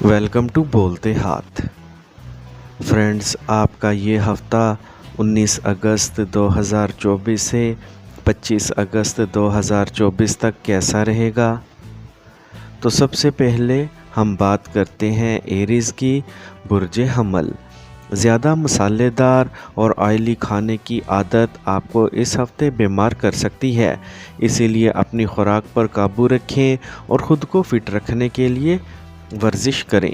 Welcome to بولتے ہاتھ friends, آپ کا یہ ہفتہ 19 اگست 2024 سے 25 اگست 2024 تک کیسا رہے گا؟ تو سب سے پہلے ہم بات کرتے ہیں ایریز کی۔ برج حمل، زیادہ مسالے دار اور آئلی کھانے کی عادت آپ کو اس ہفتے بیمار کر سکتی ہے، اسی لیے اپنی خوراک پر قابو رکھیں اور خود کو فٹ رکھنے کے لیے ورزش کریں۔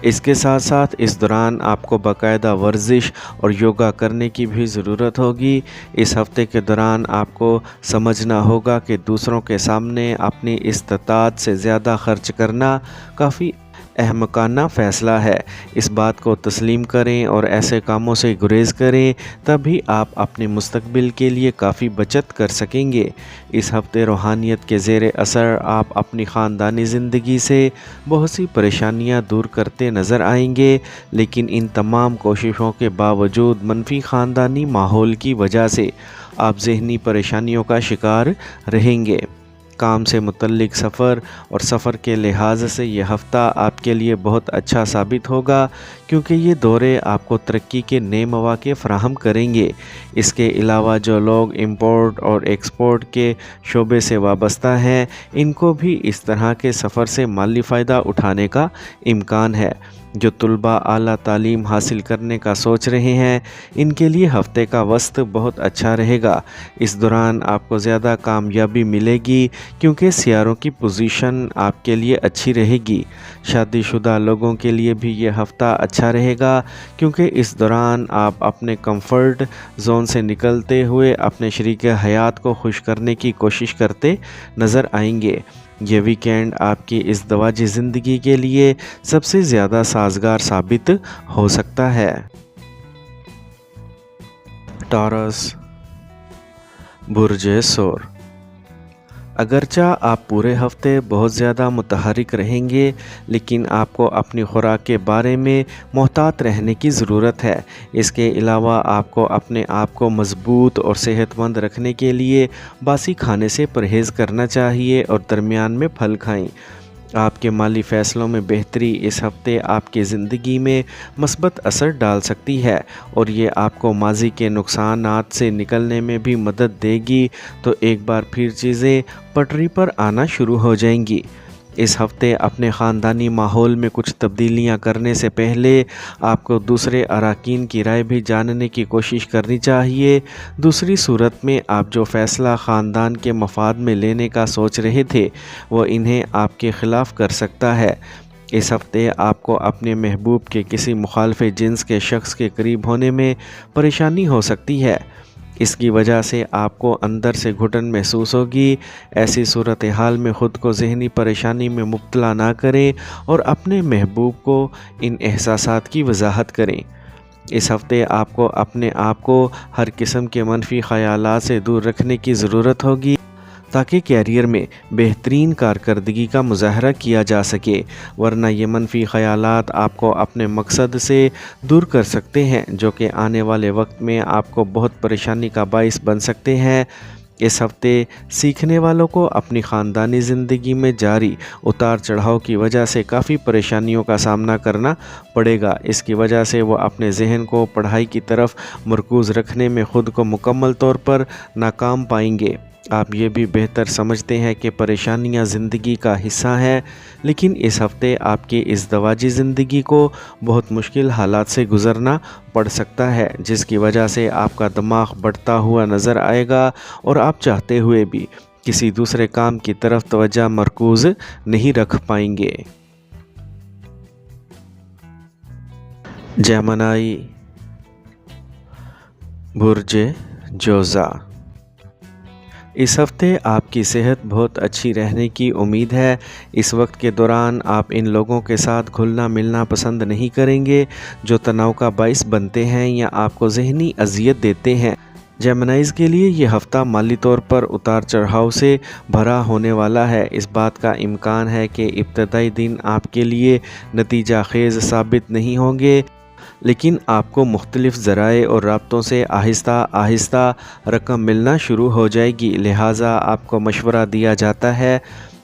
اس کے ساتھ ساتھ اس دوران آپ کو باقاعدہ ورزش اور یوگا کرنے کی بھی ضرورت ہوگی۔ اس ہفتے کے دوران آپ کو سمجھنا ہوگا کہ دوسروں کے سامنے اپنی استطاعت سے زیادہ خرچ کرنا کافی احمقانہ فیصلہ ہے۔ اس بات کو تسلیم کریں اور ایسے کاموں سے گریز کریں، تبھی آپ اپنے مستقبل کے لیے کافی بچت کر سکیں گے۔ اس ہفتے روحانیت کے زیر اثر آپ اپنی خاندانی زندگی سے بہت سی پریشانیاں دور کرتے نظر آئیں گے، لیکن ان تمام کوششوں کے باوجود منفی خاندانی ماحول کی وجہ سے آپ ذہنی پریشانیوں کا شکار رہیں گے۔ کام سے متعلق سفر اور سفر کے لحاظ سے یہ ہفتہ آپ کے لیے بہت اچھا ثابت ہوگا، کیونکہ یہ دورے آپ کو ترقی کے نئے مواقع فراہم کریں گے۔ اس کے علاوہ جو لوگ امپورٹ اور ایکسپورٹ کے شعبے سے وابستہ ہیں، ان کو بھی اس طرح کے سفر سے مالی فائدہ اٹھانے کا امکان ہے۔ جو طلباء اعلیٰ تعلیم حاصل کرنے کا سوچ رہے ہیں، ان کے لیے ہفتے کا وسط بہت اچھا رہے گا۔ اس دوران آپ کو زیادہ کامیابی ملے گی، کیونکہ سیاروں کی پوزیشن آپ کے لیے اچھی رہے گی۔ شادی شدہ لوگوں کے لیے بھی یہ ہفتہ اچھا رہے گا، کیونکہ اس دوران آپ اپنے کمفرٹ زون سے نکلتے ہوئے اپنے شریک حیات کو خوش کرنے کی کوشش کرتے نظر آئیں گے۔ یہ ویکینڈ آپ کی ازدواجی زندگی کے لیے سب سے زیادہ سازگار ثابت ہو سکتا ہے۔ ٹارس، برج ثور، اگرچہ آپ پورے ہفتے بہت زیادہ متحرک رہیں گے، لیکن آپ کو اپنی خوراک کے بارے میں محتاط رہنے کی ضرورت ہے۔ اس کے علاوہ آپ کو اپنے آپ کو مضبوط اور صحت مند رکھنے کے لیے باسی کھانے سے پرہیز کرنا چاہیے اور درمیان میں پھل کھائیں۔ آپ کے مالی فیصلوں میں بہتری اس ہفتے آپ کی زندگی میں مثبت اثر ڈال سکتی ہے، اور یہ آپ کو ماضی کے نقصانات سے نکلنے میں بھی مدد دے گی، تو ایک بار پھر چیزیں پٹری پر آنا شروع ہو جائیں گی۔ اس ہفتے اپنے خاندانی ماحول میں کچھ تبدیلیاں کرنے سے پہلے آپ کو دوسرے اراکین کی رائے بھی جاننے کی کوشش کرنی چاہیے۔ دوسری صورت میں آپ جو فیصلہ خاندان کے مفاد میں لینے کا سوچ رہے تھے، وہ انہیں آپ کے خلاف کر سکتا ہے۔ اس ہفتے آپ کو اپنے محبوب کے کسی مخالف جنس کے شخص کے قریب ہونے میں پریشانی ہو سکتی ہے۔ اس کی وجہ سے آپ کو اندر سے گھٹن محسوس ہوگی۔ ایسی صورتحال میں خود کو ذہنی پریشانی میں مبتلا نہ کریں اور اپنے محبوب کو ان احساسات کی وضاحت کریں۔ اس ہفتے آپ کو اپنے آپ کو ہر قسم کے منفی خیالات سے دور رکھنے کی ضرورت ہوگی، تاکہ کیریئر میں بہترین کارکردگی کا مظاہرہ کیا جا سکے، ورنہ یہ منفی خیالات آپ کو اپنے مقصد سے دور کر سکتے ہیں، جو کہ آنے والے وقت میں آپ کو بہت پریشانی کا باعث بن سکتے ہیں۔ اس ہفتے سیکھنے والوں کو اپنی خاندانی زندگی میں جاری اتار چڑھاؤ کی وجہ سے کافی پریشانیوں کا سامنا کرنا پڑے گا۔ اس کی وجہ سے وہ اپنے ذہن کو پڑھائی کی طرف مرکوز رکھنے میں خود کو مکمل طور پر ناکام پائیں گے۔ آپ یہ بھی بہتر سمجھتے ہیں کہ پریشانیاں زندگی کا حصہ ہیں، لیکن اس ہفتے آپ کی ازدواجی زندگی کو بہت مشکل حالات سے گزرنا پڑ سکتا ہے، جس کی وجہ سے آپ کا دماغ بڑھتا ہوا نظر آئے گا اور آپ چاہتے ہوئے بھی کسی دوسرے کام کی طرف توجہ مرکوز نہیں رکھ پائیں گے۔ جیمنائی، برج جوزا، اس ہفتے آپ کی صحت بہت اچھی رہنے کی امید ہے۔ اس وقت کے دوران آپ ان لوگوں کے ساتھ گھلنا ملنا پسند نہیں کریں گے جو تناؤ کا باعث بنتے ہیں یا آپ کو ذہنی اذیت دیتے ہیں۔ جیمنائیز کے لیے یہ ہفتہ مالی طور پر اتار چڑھاؤ سے بھرا ہونے والا ہے۔ اس بات کا امکان ہے کہ ابتدائی دن آپ کے لیے نتیجہ خیز ثابت نہیں ہوں گے، لیکن آپ کو مختلف ذرائع اور رابطوں سے آہستہ آہستہ رقم ملنا شروع ہو جائے گی، لہٰذا آپ کو مشورہ دیا جاتا ہے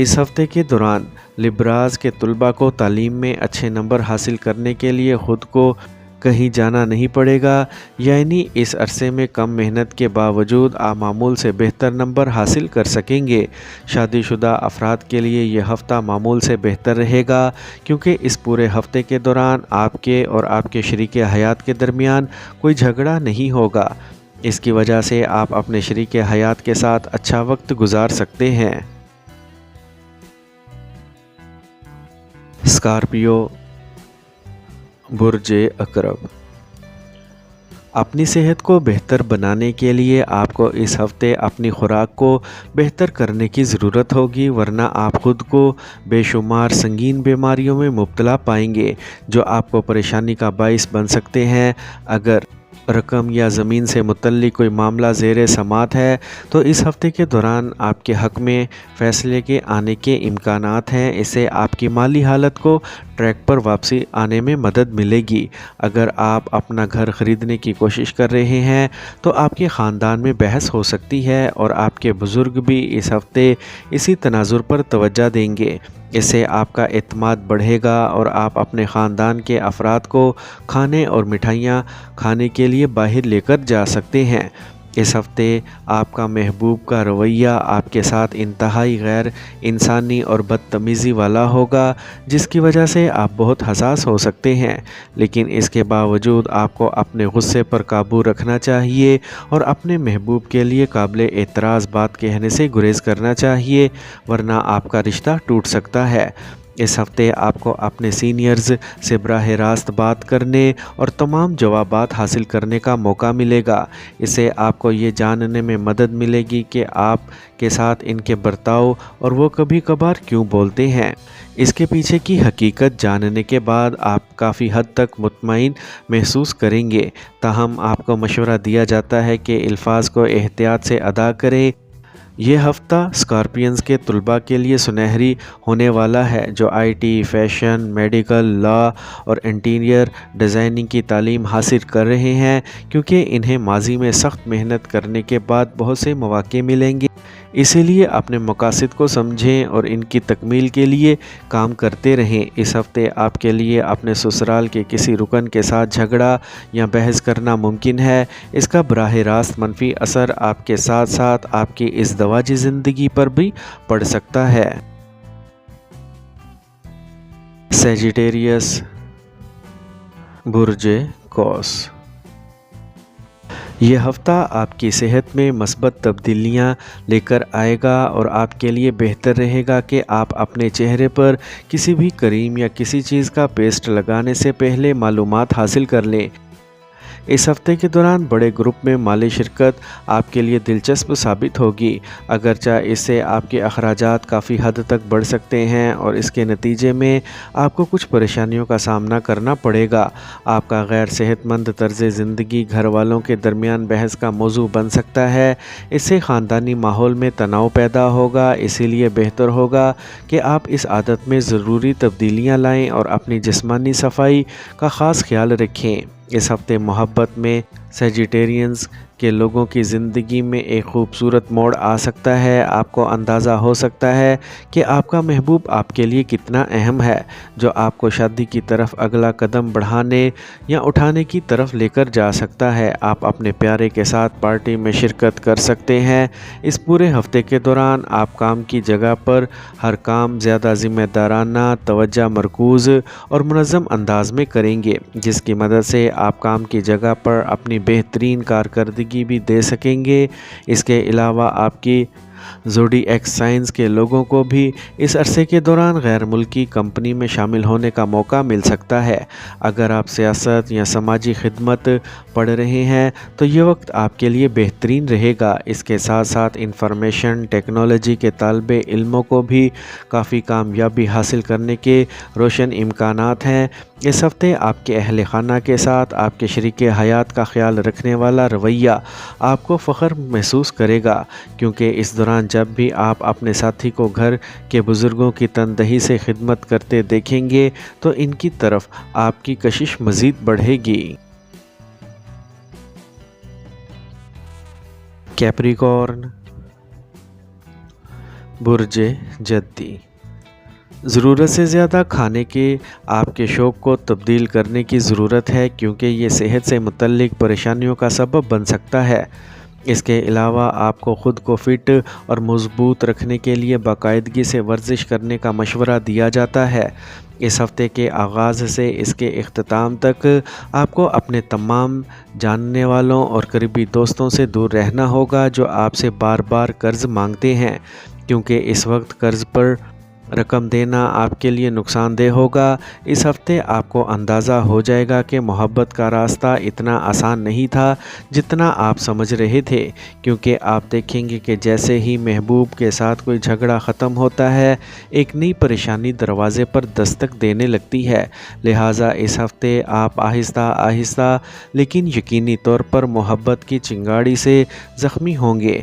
اس ہفتے کے دوران لبراز کے طلباء کو تعلیم میں اچھے نمبر حاصل کرنے کے لیے خود کو کہیں جانا نہیں پڑے گا، یعنی اس عرصے میں کم محنت کے باوجود آپ معمول سے بہتر نمبر حاصل کر سکیں گے۔ شادی شدہ افراد کے لیے یہ ہفتہ معمول سے بہتر رہے گا، کیونکہ اس پورے ہفتے کے دوران آپ کے اور آپ کے شریک حیات کے درمیان کوئی جھگڑا نہیں ہوگا۔ اس کی وجہ سے آپ اپنے شریک حیات کے ساتھ اچھا وقت گزار سکتے ہیں۔ اسکارپیو، برج عقرب۔ اپنی صحت کو بہتر بنانے کے لیے آپ کو اس ہفتے اپنی خوراک کو بہتر کرنے کی ضرورت ہوگی، ورنہ آپ خود کو بے شمار سنگین بیماریوں میں مبتلا پائیں گے جو آپ کو پریشانی کا باعث بن سکتے ہیں۔ اگر رقم یا زمین سے متعلق کوئی معاملہ زیر سماعت ہے تو اس ہفتے کے دوران آپ کے حق میں فیصلے کے آنے کے امکانات ہیں۔ اس سے آپ کی مالی حالت کو ٹریک پر واپسی آنے میں مدد ملے گی۔ اگر آپ اپنا گھر خریدنے کی کوشش کر رہے ہیں تو آپ کے خاندان میں بحث ہو سکتی ہے اور آپ کے بزرگ بھی اس ہفتے اسی تناظر پر توجہ دیں گے۔ اس سے آپ کا اعتماد بڑھے گا اور آپ اپنے خاندان کے افراد کو کھانے اور مٹھائیاں کھانے کے لیے باہر لے کر جا سکتے ہیں۔ اس ہفتے آپ کا محبوب کا رویہ آپ کے ساتھ انتہائی غیر انسانی اور بدتمیزی والا ہوگا، جس کی وجہ سے آپ بہت حساس ہو سکتے ہیں، لیکن اس کے باوجود آپ کو اپنے غصے پر قابو رکھنا چاہیے اور اپنے محبوب کے لیے قابل اعتراض بات کہنے سے گریز کرنا چاہیے، ورنہ آپ کا رشتہ ٹوٹ سکتا ہے۔ اس ہفتے آپ کو اپنے سینئرز سے براہ راست بات کرنے اور تمام جوابات حاصل کرنے کا موقع ملے گا۔ اس سے آپ کو یہ جاننے میں مدد ملے گی کہ آپ کے ساتھ ان کے برتاؤ اور وہ کبھی کبھار کیوں بولتے ہیں۔ اس کے پیچھے کی حقیقت جاننے کے بعد آپ کافی حد تک مطمئن محسوس کریں گے۔ تاہم آپ کو مشورہ دیا جاتا ہے کہ الفاظ کو احتیاط سے ادا کریں۔ یہ ہفتہ اسکارپینز کے طلباء کے لیے سنہری ہونے والا ہے جو آئی ٹی، فیشن، میڈیکل، لا اور انٹیریئر ڈیزائننگ کی تعلیم حاصل کر رہے ہیں، کیونکہ انہیں ماضی میں سخت محنت کرنے کے بعد بہت سے مواقع ملیں گے۔ اسی لیے اپنے مقاصد کو سمجھیں اور ان کی تکمیل کے لیے کام کرتے رہیں۔ اس ہفتے آپ کے لیے اپنے سسرال کے کسی رکن کے ساتھ جھگڑا یا بحث کرنا ممکن ہے۔ اس کا براہ راست منفی اثر آپ کے ساتھ ساتھ آپ کی ازدواجی زندگی پر بھی پڑ سکتا ہے۔ سیجیٹیریس، برج قوس۔ یہ ہفتہ آپ کی صحت میں مثبت تبدیلیاں لے کر آئے گا اور آپ کے لیے بہتر رہے گا کہ آپ اپنے چہرے پر کسی بھی کریم یا کسی چیز کا پیسٹ لگانے سے پہلے معلومات حاصل کر لیں۔ اس ہفتے کے دوران بڑے گروپ میں مالی شرکت آپ کے لیے دلچسپ ثابت ہوگی، اگرچہ اس سے آپ کے اخراجات کافی حد تک بڑھ سکتے ہیں اور اس کے نتیجے میں آپ کو کچھ پریشانیوں کا سامنا کرنا پڑے گا۔ آپ کا غیر صحت مند طرز زندگی گھر والوں کے درمیان بحث کا موضوع بن سکتا ہے۔ اس سے خاندانی ماحول میں تناؤ پیدا ہوگا، اسی لیے بہتر ہوگا کہ آپ اس عادت میں ضروری تبدیلیاں لائیں اور اپنی جسمانی صفائی کا خاص خیال رکھیں۔ اس ہفتے محبت میں سیجیٹیرینز کے لوگوں کی زندگی میں ایک خوبصورت موڑ آ سکتا ہے۔ آپ کو اندازہ ہو سکتا ہے کہ آپ کا محبوب آپ کے لیے کتنا اہم ہے، جو آپ کو شادی کی طرف اگلا قدم بڑھانے یا اٹھانے کی طرف لے کر جا سکتا ہے۔ آپ اپنے پیارے کے ساتھ پارٹی میں شرکت کر سکتے ہیں۔ اس پورے ہفتے کے دوران آپ کام کی جگہ پر ہر کام زیادہ ذمہ دارانہ، توجہ مرکوز اور منظم انداز میں کریں گے، جس کی مدد سے آپ کام کی جگہ پر اپنی بہترین کارکردگی بھی دے سکیں گے۔ اس کے علاوہ آپ کی زوڈی ایکس سائنز کے لوگوں کو بھی اس عرصے کے دوران غیر ملکی کمپنی میں شامل ہونے کا موقع مل سکتا ہے۔ اگر آپ سیاست یا سماجی خدمت پڑھ رہے ہیں تو یہ وقت آپ کے لیے بہترین رہے گا۔ اس کے ساتھ ساتھ انفارمیشن ٹیکنالوجی کے طالب علموں کو بھی کافی کامیابی حاصل کرنے کے روشن امکانات ہیں۔ اس ہفتے آپ کے اہل خانہ کے ساتھ آپ کے شریک حیات کا خیال رکھنے والا رویہ آپ کو فخر محسوس کرے گا، کیونکہ اس دوران جب بھی آپ اپنے ساتھی کو گھر کے بزرگوں کی تندہی سے خدمت کرتے دیکھیں گے تو ان کی طرف آپ کی کشش مزید بڑھے گی۔ کیپریکارن، برج جدی، ضرورت سے زیادہ کھانے کے آپ کے شوق کو تبدیل کرنے کی ضرورت ہے کیونکہ یہ صحت سے متعلق پریشانیوں کا سبب بن سکتا ہے۔ اس کے علاوہ آپ کو خود کو فٹ اور مضبوط رکھنے کے لیے باقاعدگی سے ورزش کرنے کا مشورہ دیا جاتا ہے۔ اس ہفتے کے آغاز سے اس کے اختتام تک آپ کو اپنے تمام جاننے والوں اور قریبی دوستوں سے دور رہنا ہوگا جو آپ سے بار بار قرض مانگتے ہیں، کیونکہ اس وقت قرض پر رقم دینا آپ کے لیے نقصان دہ ہوگا۔ اس ہفتے آپ کو اندازہ ہو جائے گا کہ محبت کا راستہ اتنا آسان نہیں تھا جتنا آپ سمجھ رہے تھے، کیونکہ آپ دیکھیں گے کہ جیسے ہی محبوب کے ساتھ کوئی جھگڑا ختم ہوتا ہے، ایک نئی پریشانی دروازے پر دستک دینے لگتی ہے۔ لہٰذا اس ہفتے آپ آہستہ آہستہ لیکن یقینی طور پر محبت کی چنگاڑی سے زخمی ہوں گے۔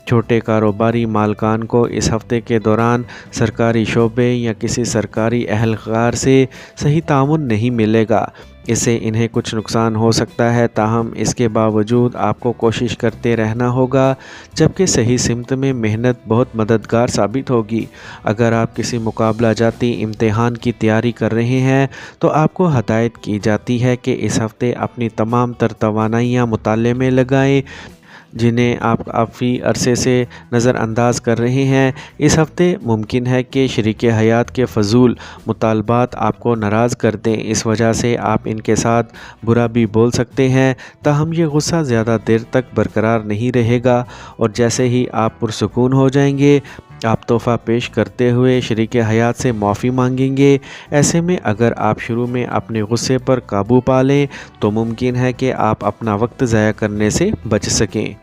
چھوٹے کاروباری مالکان کو اس ہفتے کے دوران سرکاری شعبے یا کسی سرکاری اہلکار سے صحیح تعاون نہیں ملے گا۔ اس سے انہیں کچھ نقصان ہو سکتا ہے، تاہم اس کے باوجود آپ کو کوشش کرتے رہنا ہوگا، جبکہ صحیح سمت میں محنت بہت مددگار ثابت ہوگی۔ اگر آپ کسی مقابلہ جاتی امتحان کی تیاری کر رہے ہیں تو آپ کو ہدایت کی جاتی ہے کہ اس ہفتے اپنی تمام تر توانائیاں مطالعے میں لگائیں جنہیں آپ کافی عرصے سے نظر انداز کر رہے ہیں۔ اس ہفتے ممکن ہے کہ شریک حیات کے فضول مطالبات آپ کو ناراض کر دیں، اس وجہ سے آپ ان کے ساتھ برا بھی بول سکتے ہیں، تاہم یہ غصہ زیادہ دیر تک برقرار نہیں رہے گا، اور جیسے ہی آپ پرسکون ہو جائیں گے آپ تحفہ پیش کرتے ہوئے شریک حیات سے معافی مانگیں گے۔ ایسے میں اگر آپ شروع میں اپنے غصے پر قابو پا لیں تو ممکن ہے کہ آپ اپنا وقت ضائع کرنے سے بچ سکیں۔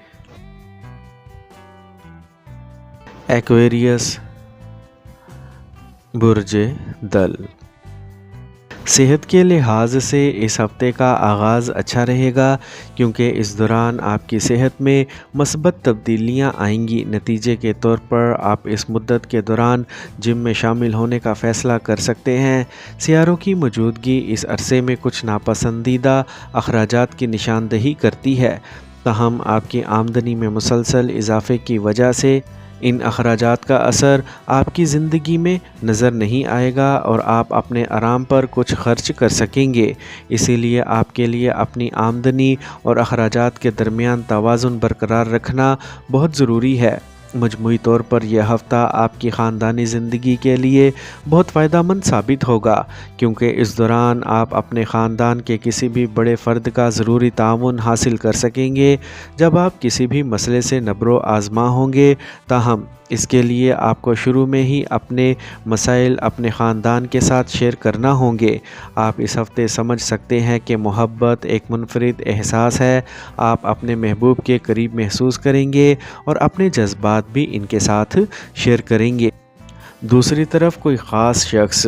ایکویریس، برج دل، صحت کے لحاظ سے اس ہفتے کا آغاز اچھا رہے گا کیونکہ اس دوران آپ کی صحت میں مثبت تبدیلیاں آئیں گی۔ نتیجے کے طور پر آپ اس مدت کے دوران جم میں شامل ہونے کا فیصلہ کر سکتے ہیں۔ سیاروں کی موجودگی اس عرصے میں کچھ ناپسندیدہ اخراجات کی نشاندہی کرتی ہے، تاہم آپ کی آمدنی میں مسلسل اضافے کی وجہ سے ان اخراجات کا اثر آپ کی زندگی میں نظر نہیں آئے گا اور آپ اپنے آرام پر کچھ خرچ کر سکیں گے۔ اسی لیے آپ کے لیے اپنی آمدنی اور اخراجات کے درمیان توازن برقرار رکھنا بہت ضروری ہے۔ مجموعی طور پر یہ ہفتہ آپ کی خاندانی زندگی کے لیے بہت فائدہ مند ثابت ہوگا، کیونکہ اس دوران آپ اپنے خاندان کے کسی بھی بڑے فرد کا ضروری تعاون حاصل کر سکیں گے جب آپ کسی بھی مسئلے سے نبرو آزما ہوں گے۔ تاہم اس کے لیے آپ کو شروع میں ہی اپنے مسائل اپنے خاندان کے ساتھ شیئر کرنا ہوں گے۔ آپ اس ہفتے سمجھ سکتے ہیں کہ محبت ایک منفرد احساس ہے، آپ اپنے محبوب کے قریب محسوس کریں گے اور اپنے جذبات بھی ان کے ساتھ شیئر کریں گے۔ دوسری طرف کوئی خاص شخص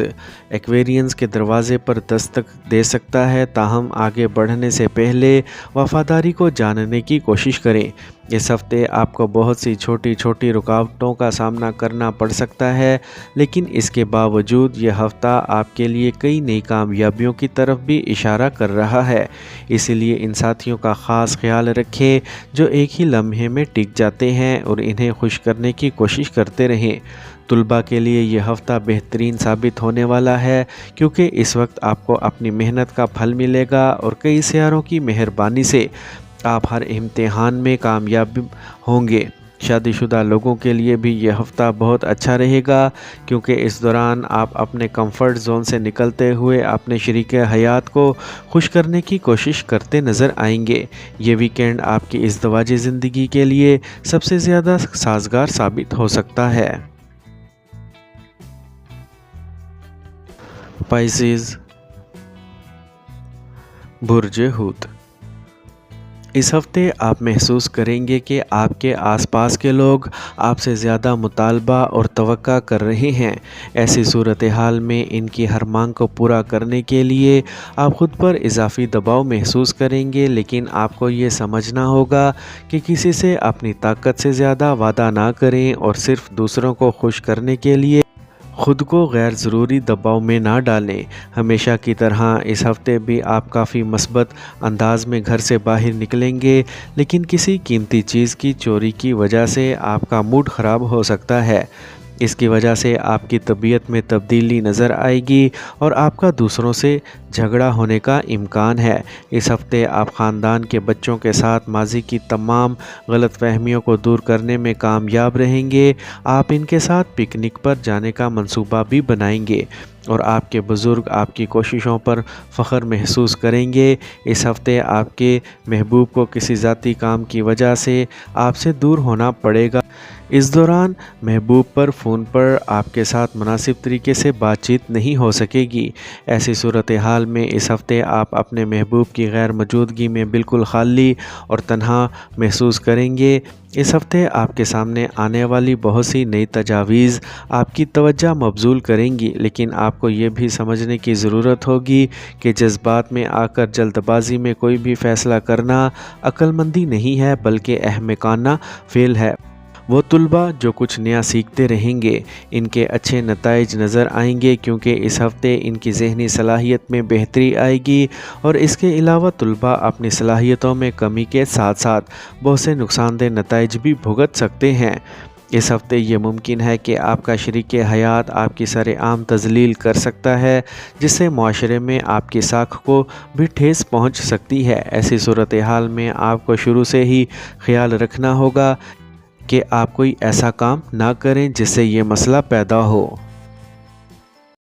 ایکویرینس کے دروازے پر دستک دے سکتا ہے، تاہم آگے بڑھنے سے پہلے وفاداری کو جاننے کی کوشش کریں۔ اس ہفتے آپ کو بہت سی چھوٹی چھوٹی رکاوٹوں کا سامنا کرنا پڑ سکتا ہے، لیکن اس کے باوجود یہ ہفتہ آپ کے لیے کئی نئی کامیابیوں کی طرف بھی اشارہ کر رہا ہے۔ اسی لیے ان ساتھیوں کا خاص خیال رکھیں جو ایک ہی لمحے میں ٹک جاتے ہیں اور انہیں خوش کرنے کی کوشش کرتے رہیں۔ طلباء کے لیے یہ ہفتہ بہترین ثابت ہونے والا ہے کیونکہ اس وقت آپ کو اپنی محنت کا پھل ملے گا اور کئی سیاروں کی مہربانی سے آپ ہر امتحان میں کامیاب ہوں گے۔ شادی شدہ لوگوں کے لیے بھی یہ ہفتہ بہت اچھا رہے گا کیونکہ اس دوران آپ اپنے کمفرٹ زون سے نکلتے ہوئے اپنے شریک حیات کو خوش کرنے کی کوشش کرتے نظر آئیں گے۔ یہ ویکینڈ آپ کی ازدواجی زندگی کے لیے سب سے زیادہ سازگار ثابت ہو سکتا ہے۔ پائسیز، برج حوت، اس ہفتے آپ محسوس کریں گے کہ آپ کے آس پاس کے لوگ آپ سے زیادہ مطالبہ اور توقع کر رہے ہیں۔ ایسی صورتحال میں ان کی ہر مانگ کو پورا کرنے کے لیے آپ خود پر اضافی دباؤ محسوس کریں گے، لیکن آپ کو یہ سمجھنا ہوگا کہ کسی سے اپنی طاقت سے زیادہ وعدہ نہ کریں اور صرف دوسروں کو خوش کرنے کے لیے خود کو غیر ضروری دباؤ میں نہ ڈالیں۔ ہمیشہ کی طرح اس ہفتے بھی آپ کافی مثبت انداز میں گھر سے باہر نکلیں گے، لیکن کسی قیمتی چیز کی چوری کی وجہ سے آپ کا موڈ خراب ہو سکتا ہے۔ اس کی وجہ سے آپ کی طبیعت میں تبدیلی نظر آئے گی اور آپ کا دوسروں سے جھگڑا ہونے کا امکان ہے۔ اس ہفتے آپ خاندان کے بچوں کے ساتھ ماضی کی تمام غلط فہمیوں کو دور کرنے میں کامیاب رہیں گے۔ آپ ان کے ساتھ پکنک پر جانے کا منصوبہ بھی بنائیں گے اور آپ کے بزرگ آپ کی کوششوں پر فخر محسوس کریں گے۔ اس ہفتے آپ کے محبوب کو کسی ذاتی کام کی وجہ سے آپ سے دور ہونا پڑے گا۔ اس دوران محبوب پر فون پر آپ کے ساتھ مناسب طریقے سے بات چیت نہیں ہو سکے گی۔ ایسی صورتحال میں اس ہفتے آپ اپنے محبوب کی غیر موجودگی میں بالکل خالی اور تنہا محسوس کریں گے۔ اس ہفتے آپ کے سامنے آنے والی بہت سی نئی تجاویز آپ کی توجہ مبذول کریں گی، لیکن آپ کو یہ بھی سمجھنے کی ضرورت ہوگی کہ جذبات میں آ کر جلد بازی میں کوئی بھی فیصلہ کرنا عقل مندی نہیں ہے بلکہ احمقانہ فعل ہے۔ وہ طلباء جو کچھ نیا سیکھتے رہیں گے ان کے اچھے نتائج نظر آئیں گے، کیونکہ اس ہفتے ان کی ذہنی صلاحیت میں بہتری آئے گی، اور اس کے علاوہ طلباء اپنی صلاحیتوں میں کمی کے ساتھ ساتھ بہت سے نقصان دہ نتائج بھی بھگت سکتے ہیں۔ اس ہفتے یہ ممکن ہے کہ آپ کا شریک حیات آپ کی سرعام تذلیل کر سکتا ہے، جس سے معاشرے میں آپ کی ساکھ کو بھی ٹھیس پہنچ سکتی ہے۔ ایسی صورتحال میں آپ کو شروع سے ہی خیال رکھنا ہوگا کہ آپ کوئی ایسا کام نہ کریں جس سے یہ مسئلہ پیدا ہو۔